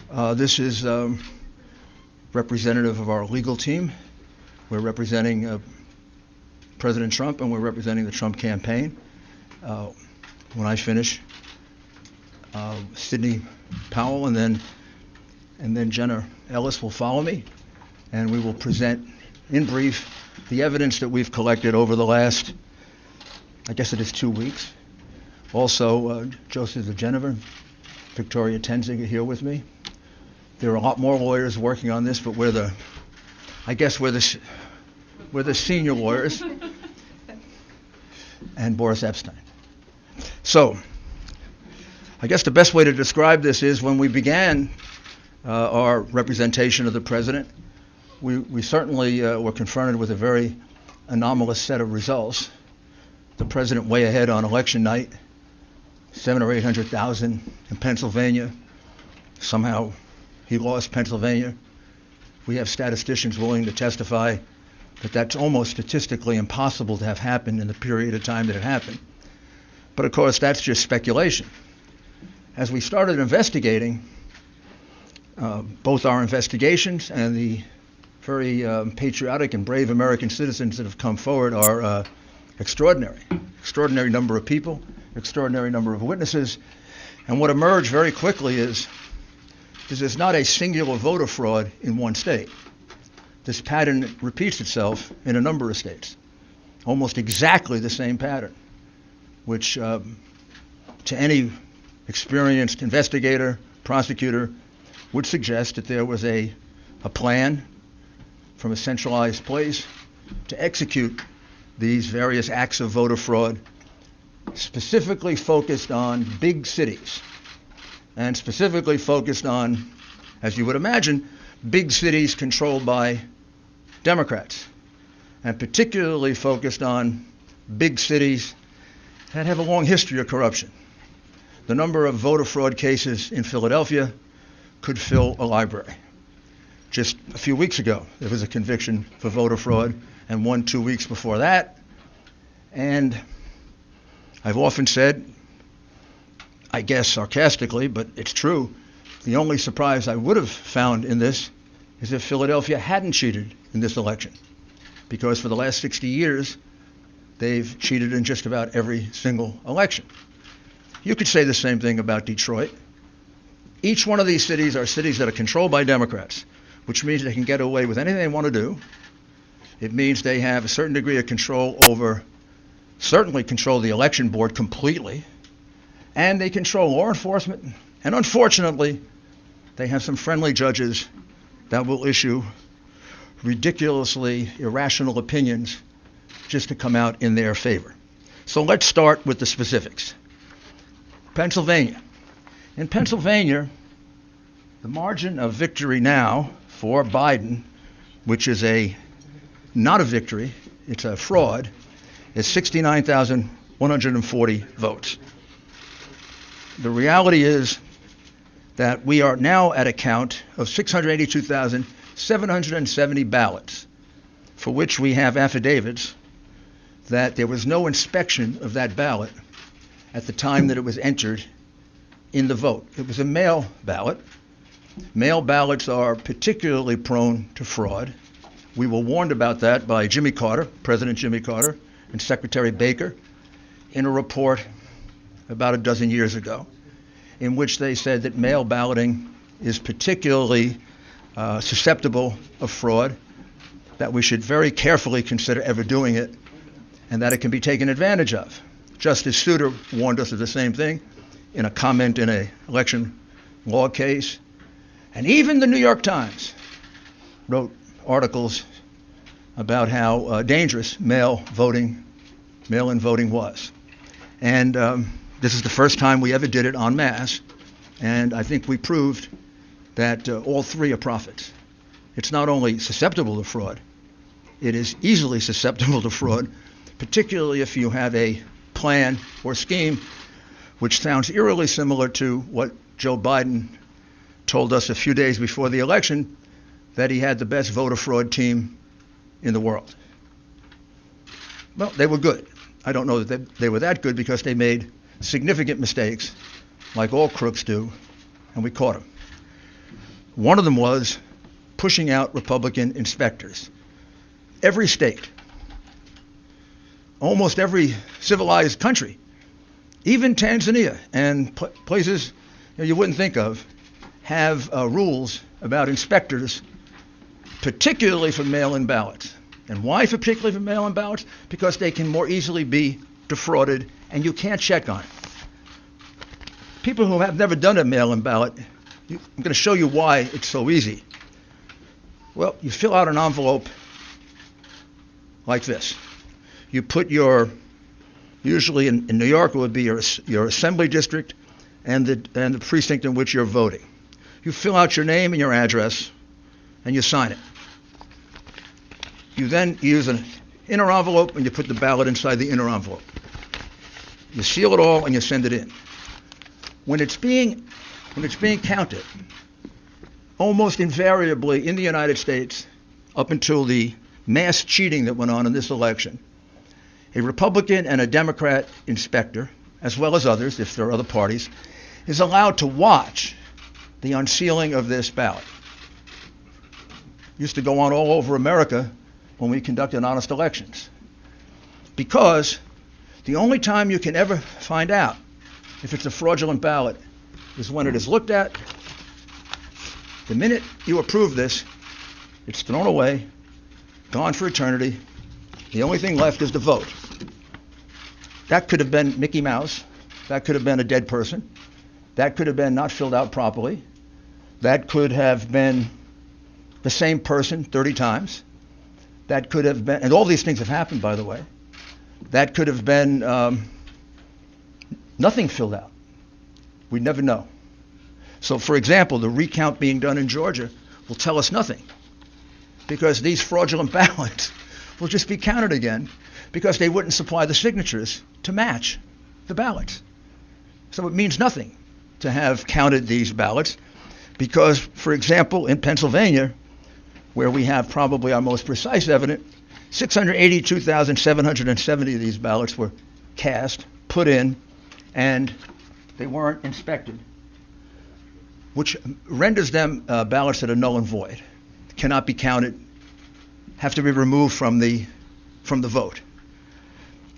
This is representative of our legal team. We're representing President Trump, and we're representing the Trump campaign. When I finish, Sidney Powell and then Jenna Ellis will follow me, and we will present in brief the evidence that we've collected over the last, I guess it is 2 weeks. Also, Joseph DeGenever, Victoria Tenzing are here with me. There are a lot more lawyers working on this, but we're the senior lawyers, and Boris Epstein. So, I guess the best way to describe this is when we began our representation of the president, we certainly were confronted with a very anomalous set of results. The president way ahead on election night, 700,000 or 800,000 in Pennsylvania. Somehow he lost Pennsylvania. We have statisticians willing to testify that that's almost statistically impossible to have happened in the period of time that it happened. But of course, that's just speculation. As we started investigating, both our investigations and the very patriotic and brave American citizens that have come forward are extraordinary. Extraordinary number of people, extraordinary number of witnesses. And what emerged very quickly is this is not a singular voter fraud in one state. This pattern repeats itself in a number of states. Almost exactly the same pattern, which to any experienced investigator, prosecutor, would suggest that there was a plan from a centralized place to execute these various acts of voter fraud, specifically focused on big cities, and specifically focused on, as you would imagine, big cities controlled by Democrats, and particularly focused on big cities that have a long history of corruption. The number of voter fraud cases in Philadelphia could fill a library. Just a few weeks ago, there was a conviction for voter fraud, and one 2 weeks before that. And I've often said, I guess sarcastically, but it's true, the only surprise I would have found in this is if Philadelphia hadn't cheated in this election, because for the last 60 years, they've cheated in just about every single election. You could say the same thing about Detroit. Each one of these cities are cities that are controlled by Democrats, which means they can get away with anything they want to do. It means they have a certain degree of control over, certainly control the election board completely, and they control law enforcement, and unfortunately, they have some friendly judges that will issue ridiculously irrational opinions just to come out in their favor. So let's start with the specifics. Pennsylvania. In Pennsylvania, the margin of victory now for Biden, which is not a victory, it's a fraud, is 69,140 votes. The reality is that we are now at a count of 682,770 ballots, for which we have affidavits that there was no inspection of that ballot at the time that it was entered in the vote. It was a mail ballot. Mail ballots are particularly prone to fraud. We were warned about that by Jimmy Carter, President Jimmy Carter, and Secretary Baker in a report about a dozen years ago, in which they said that mail balloting is particularly susceptible of fraud, that we should very carefully consider ever doing it, and that it can be taken advantage of. Justice Souter warned us of the same thing in a comment in an election law case. And even the New York Times wrote articles about how dangerous mail-in voting was. And this is the first time we ever did it en masse, and I think we proved that all three are prophets. It's not only susceptible to fraud, it is easily susceptible to fraud, particularly if you have a plan or scheme which sounds eerily similar to what Joe Biden told us a few days before the election, that he had the best voter fraud team in the world. Well, they were good. I don't know that they were that good because they made significant mistakes, like all crooks do, and we caught them. One of them was pushing out Republican inspectors. Every state, almost every civilized country, even Tanzania and places you wouldn't think of, have rules about inspectors, particularly for mail-in ballots. And why particularly for mail-in ballots? Because they can more easily be defrauded, and you can't check on it. People who have never done a mail-in ballot, I'm going to show you why it's so easy. Well, you fill out an envelope like this. You put your, usually in New York it would be your assembly district and the precinct in which you're voting. You fill out your name and your address, and you sign it. You then use an inner envelope, and you put the ballot inside the inner envelope. You seal it all, and you send it in. When it's being counted, almost invariably in the United States, up until the mass cheating that went on in this election, a Republican and a Democrat inspector, as well as others, if there are other parties, is allowed to watch the unsealing of this ballot. Used to go on all over America when we conducted honest elections. Because the only time you can ever find out if it's a fraudulent ballot is when it is looked at. The minute you approve this, it's thrown away, gone for eternity. The only thing left is the vote. That could have been Mickey Mouse. That could have been a dead person. That could have been not filled out properly. That could have been the same person 30 times. That could have been, and all these things have happened, by the way. That could have been nothing filled out. We'd never know. So, for example, the recount being done in Georgia will tell us nothing, because these fraudulent ballots will just be counted again because they wouldn't supply the signatures to match the ballots. So it means nothing to have counted these ballots because, for example, in Pennsylvania, where we have probably our most precise evidence, 682,770 of these ballots were cast, put in, and they weren't inspected, which renders them ballots that are null and void, cannot be counted, have to be removed from the vote.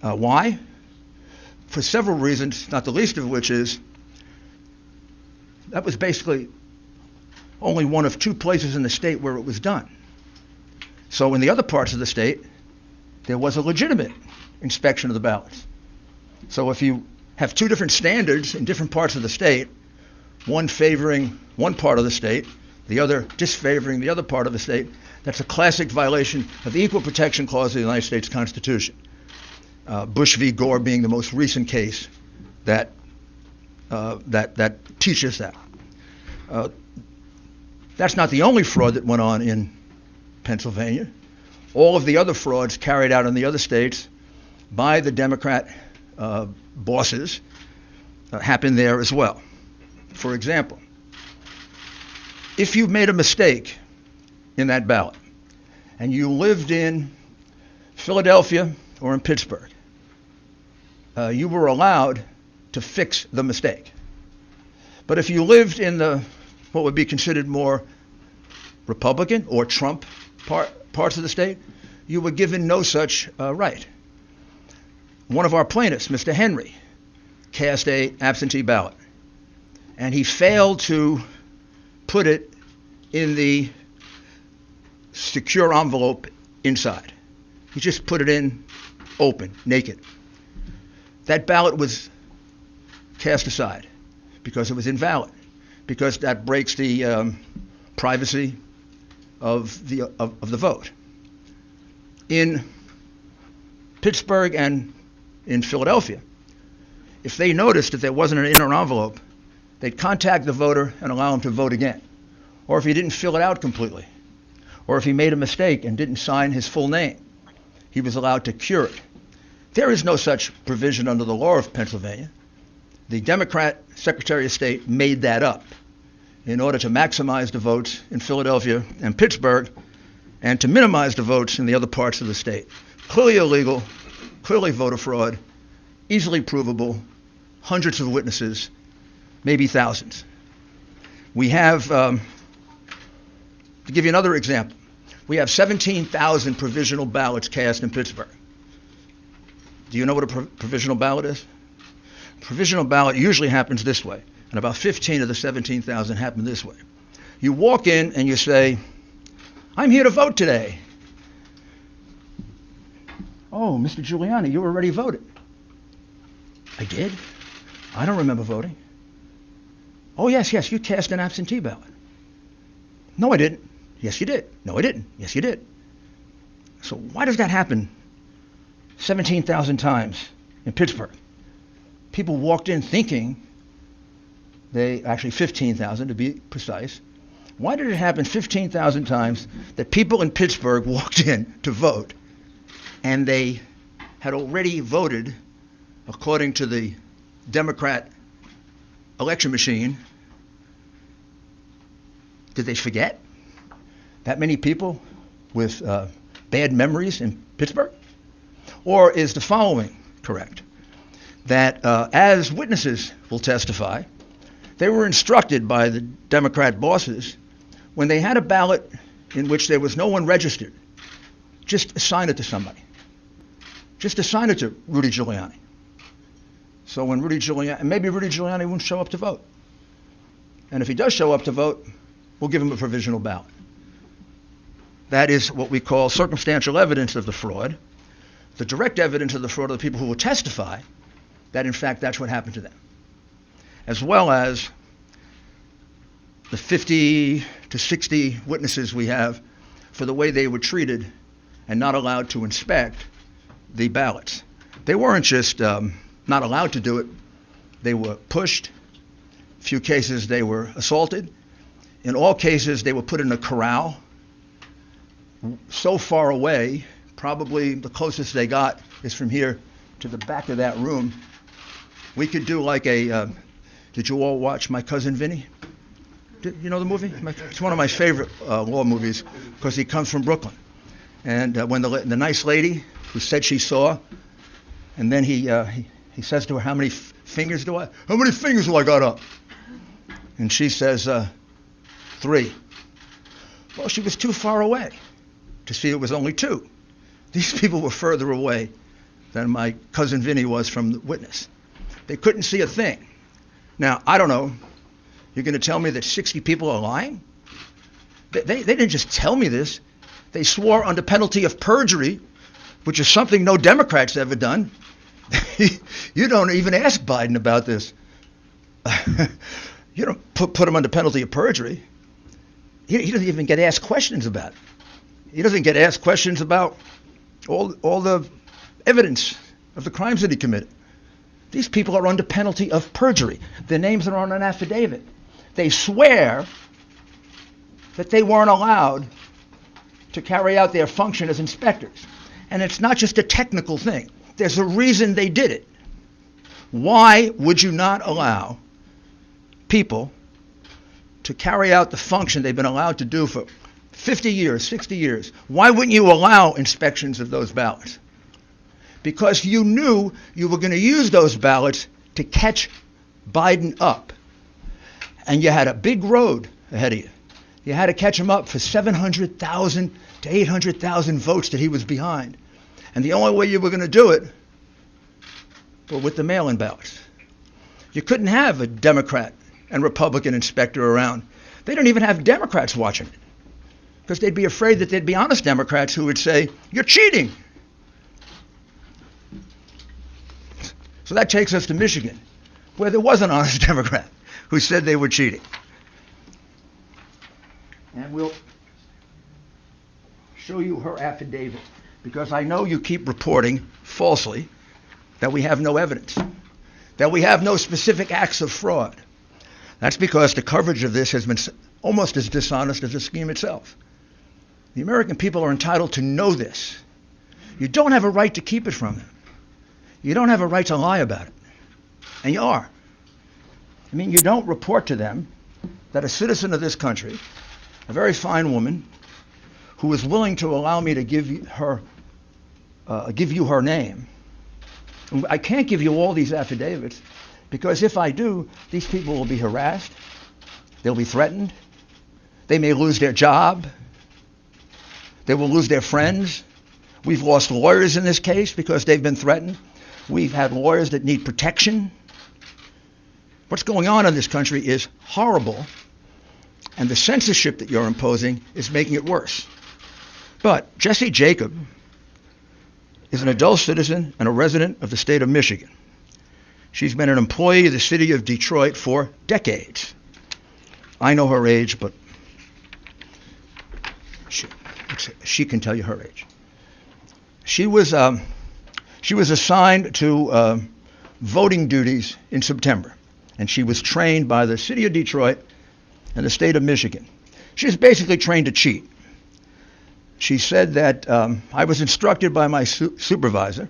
Why? For several reasons, not the least of which is that was basically only one of two places in the state where it was done. So in the other parts of the state, there was a legitimate inspection of the ballots. So if you have two different standards in different parts of the state, one favoring one part of the state, the other disfavoring the other part of the state, that's a classic violation of the Equal Protection Clause of the United States Constitution. Bush v. Gore being the most recent case that teaches that. That's not the only fraud that went on in Pennsylvania. All of the other frauds carried out in the other states by the Democrat bosses happened there as well. For example, if you made a mistake in that ballot and you lived in Philadelphia or in Pittsburgh, you were allowed to fix the mistake. But if you lived in what would be considered more Republican or Trump parts of the state, you were given no such right. One of our plaintiffs, Mr. Henry, cast an absentee ballot, and he failed to put it in the secure envelope inside. He just put it in open, naked. That ballot was cast aside because it was invalid, because that breaks the privacy of the vote. In Pittsburgh and in Philadelphia, if they noticed that there wasn't an inner envelope, they'd contact the voter and allow him to vote again. Or if he didn't fill it out completely, or if he made a mistake and didn't sign his full name, he was allowed to cure it. There is no such provision under the law of Pennsylvania. The Democrat Secretary of State made that up in order to maximize the votes in Philadelphia and Pittsburgh and to minimize the votes in the other parts of the state. Clearly illegal, clearly voter fraud, easily provable, hundreds of witnesses, maybe thousands. We have To give you another example, we have 17,000 provisional ballots cast in Pittsburgh. Do you know what a provisional ballot is? Provisional ballot usually happens this way, and about 15 of the 17,000 happen this way. You walk in and you say, "I'm here to vote today." "Oh, Mr. Giuliani, you already voted." "I did? I don't remember voting." "Oh, yes, you cast an absentee ballot." "No, I didn't." "Yes, you did." "No, I didn't." "Yes, you did." So why does that happen 17,000 times in Pittsburgh? People walked in thinking actually 15,000 to be precise. Why did it happen 15,000 times that people in Pittsburgh walked in to vote and they had already voted according to the Democrat election machine? Did they forget? That many people with bad memories in Pittsburgh? Or is the following correct? That as witnesses will testify, they were instructed by the Democrat bosses, when they had a ballot in which there was no one registered, just assign it to somebody. Just assign it to Rudy Giuliani. So when maybe Rudy Giuliani won't show up to vote. And if he does show up to vote, we'll give him a provisional ballot. That is what we call circumstantial evidence of the fraud. The direct evidence of the fraud are the people who will testify that, in fact, that's what happened to them. As well as the 50 to 60 witnesses we have for the way they were treated and not allowed to inspect the ballots. They weren't just not allowed to do it. They were pushed. A few cases they were assaulted. In all cases they were put in a corral so far away, probably the closest they got is from here to the back of that room. We could do like did you all watch My Cousin Vinny? You know the movie? It's one of my favorite law movies because he comes from Brooklyn. And when the nice lady who said she saw, and then he says to her, how many fingers do I got up? And she says, 3. Well, she was too far away to see it was only 2. These people were further away than my cousin Vinny was from the witness. They couldn't see a thing. Now, I don't know. You're going to tell me that 60 people are lying? They didn't just tell me this. They swore under penalty of perjury, which is something no Democrat's ever done. You don't even ask Biden about this. You don't put him under penalty of perjury. He doesn't even get asked questions about it. He doesn't get asked questions about all the evidence of the crimes that he committed. These people are under penalty of perjury. Their names are on an affidavit. They swear that they weren't allowed to carry out their function as inspectors. And it's not just a technical thing. There's a reason they did it. Why would you not allow people to carry out the function they've been allowed to do for 50 years, 60 years? Why wouldn't you allow inspections of those ballots? Because you knew you were going to use those ballots to catch Biden up. And you had a big road ahead of you. You had to catch him up for 700,000 to 800,000 votes that he was behind. And the only way you were going to do it was with the mail-in ballots. You couldn't have a Democrat and Republican inspector around. They don't even have Democrats watching it, because they'd be afraid that there'd be honest Democrats who would say, you're cheating. So that takes us to Michigan, where there was an honest Democrat who said they were cheating. And we'll show you her affidavit, because I know you keep reporting falsely that we have no evidence, that we have no specific acts of fraud. That's because the coverage of this has been almost as dishonest as the scheme itself. The American people are entitled to know this. You don't have a right to keep it from them. You don't have a right to lie about it. And you are. I mean, you don't report to them that a citizen of this country, a very fine woman, who is willing to allow me to give you her name. I can't give you all these affidavits, because if I do, these people will be harassed, they'll be threatened, they may lose their job, They will lose their friends. We've lost lawyers in this case because they've been threatened. We've had lawyers that need protection. What's going on in this country is horrible, and the censorship that you're imposing is making it worse. But Jessie Jacob is an adult citizen and a resident of the state of Michigan. She's been an employee of the city of Detroit for decades. I know her age, but she can tell you her age. She was assigned to voting duties in September, and she was trained by the city of Detroit and the state of Michigan. She was basically trained to cheat. She said that I was instructed by my supervisor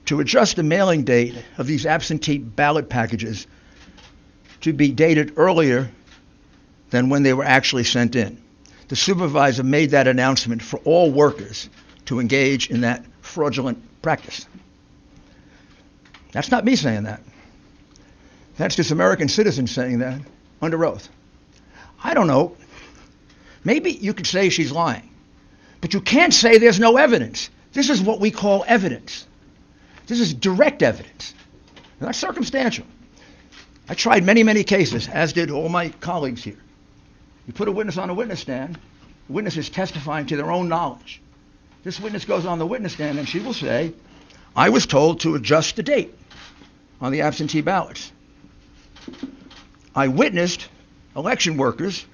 to adjust the mailing date of these absentee ballot packages to be dated earlier than when they were actually sent in. The supervisor made that announcement for all workers to engage in that fraudulent practice. That's not me saying that. That's this American citizen saying that under oath. I don't know. Maybe you could say she's lying, but you can't say there's no evidence. This is what we call evidence. This is direct evidence, not circumstantial. I tried many, many cases, as did all my colleagues here. You put a witness on a witness stand, the witness is testifying to their own knowledge. This witness goes on the witness stand and she will say, I was told to adjust the date on the absentee ballots. I witnessed election workers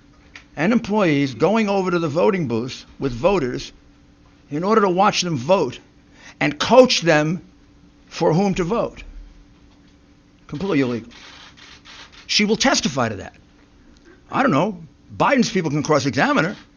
and employees going over to the voting booths with voters in order to watch them vote and coach them for whom to vote. Completely illegal. She will testify to that. I don't know. Biden's people can cross-examine her.